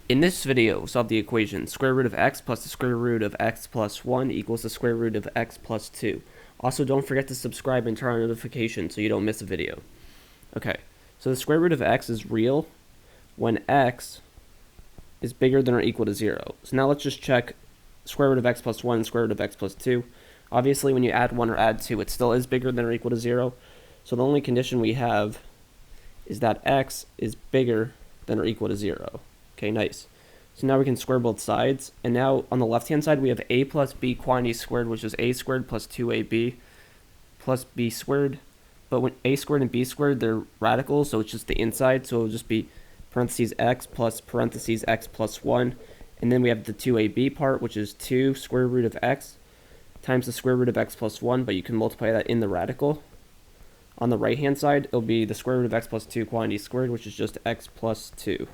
In this video, we'll solve the equation square root of x plus the square root of x plus 1 equals the square root of x plus 2. Also, don't forget to subscribe and turn on notifications so you don't miss a video. Okay, so the square root of x is real when x is bigger than or equal to 0. So now let's just check square root of x plus 1 and square root of x plus 2. Obviously, when you add 1 or add 2, it still is bigger than or equal to 0. So the only condition we have is that x is bigger than or equal to 0. Okay, nice. So now we can square both sides. And now on the left-hand side, we have a plus b quantity squared, which is a squared plus 2ab plus b squared. But when a squared and b squared, they're radicals, so it's just the inside. So it'll just be parentheses x plus parentheses x plus 1. And then we have the 2ab part, which is 2 square root of x times the square root of x plus 1, but you can multiply that in the radical. On the right-hand side, it'll be the square root of x plus 2 quantity squared, which is just x plus 2.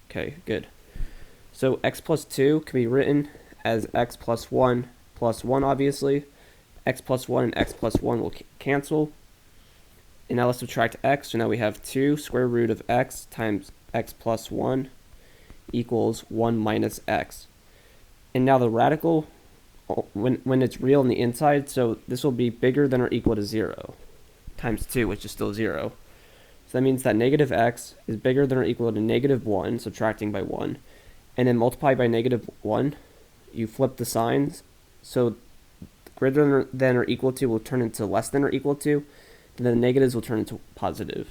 Okay, good. So x plus 2 can be written as x plus 1 plus 1, obviously. X plus 1 and x plus 1 will cancel. And now let's subtract x. So now we have 2 square root of x times x plus 1 equals 1 minus x. And now the radical, when it's real on the inside, so this will be bigger than or equal to 0 times 2, which is still 0. So that means that negative x is bigger than or equal to negative 1, subtracting by 1. And then multiply by negative 1, you flip the signs. So greater than or equal to will turn into less than or equal to, and then the negatives will turn into positive.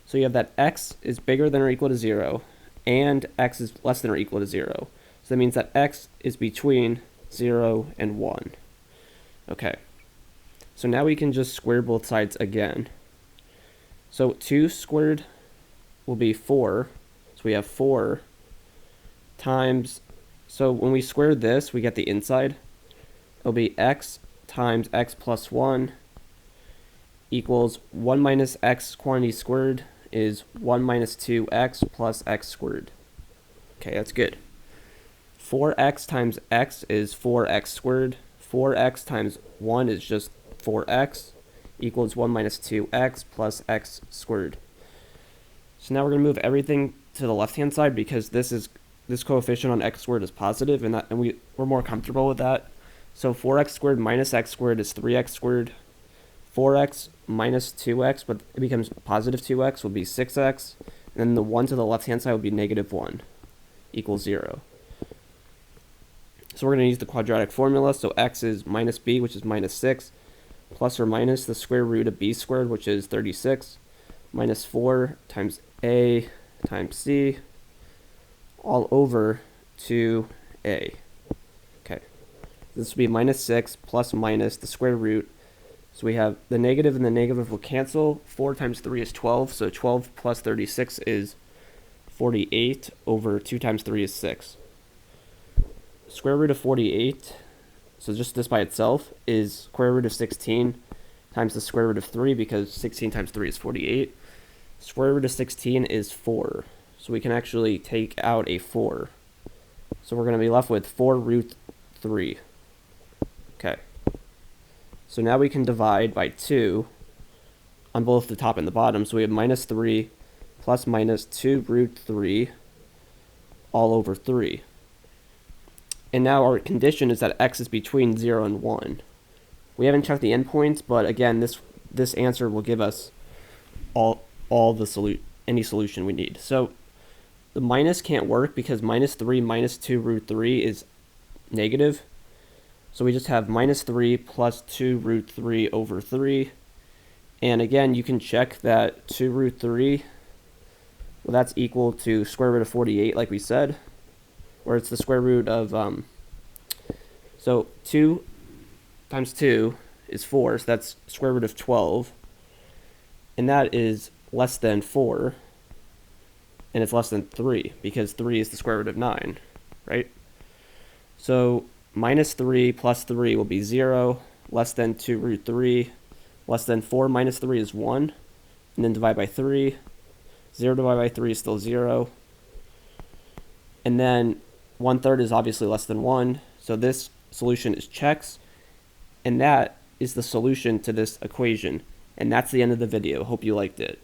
So you have that x is bigger than or equal to 0, and x is less than or equal to 0. So that means that x is between 0 and 1. Okay. So now we can just square both sides again. So 2 squared will be 4. So we have 4 times, so when we square this, we get the inside. It'll be x times x plus 1 equals 1 minus x quantity squared is 1 minus 2x plus x squared. Okay, that's good. 4x times x is 4x squared. 4x times 1 is just 4x equals 1 minus 2x plus x squared. So now we're going to move everything to the left-hand side because this coefficient on x squared is positive, and we're more comfortable with that. So 4x squared minus x squared is 3x squared. 4x minus 2x, but it becomes positive 2x, will be 6x. And then the 1 to the left-hand side will be negative 1 equals 0. So we're going to use the quadratic formula. So x is minus b, which is minus 6, plus or minus the square root of b squared, which is 36, minus 4 times a times c, all over 2a. Okay. This will be minus 6 plus minus the square root. So we have the negative and the negative will cancel. 4 times 3 is 12. So 12 plus 36 is 48 over 2 times 3 is 6. Square root of 48, so just this by itself, is square root of 16 times the square root of 3, because 16 times 3 is 48. Square root of 16 is 4. So we can actually take out a 4. So we're going to be left with 4 root 3. Okay. So now we can divide by 2 on both the top and the bottom. So we have minus 3 plus minus 2 root 3 all over 3. And now our condition is that x is between 0 and 1. We haven't checked the endpoints, but again, this answer will give us any solution we need. So the minus can't work because minus 3 minus 2 root 3 is negative. So we just have minus 3 plus 2 root 3 over 3. And again, you can check that 2 root 3, well, that's equal to square root of 48, like we said, where it's the square root of, so 2 times 2 is 4, so that's square root of 12. And that is less than 4, and it's less than 3, because 3 is the square root of 9, right? So minus 3 plus 3 will be 0, less than 2 root 3, less than 4 minus 3 is 1, and then divide by 3. 0 divided by 3 is still 0. And then 1/3 is obviously less than 1, so this solution is checks, and that is the solution to this equation. And that's the end of the video. Hope you liked it.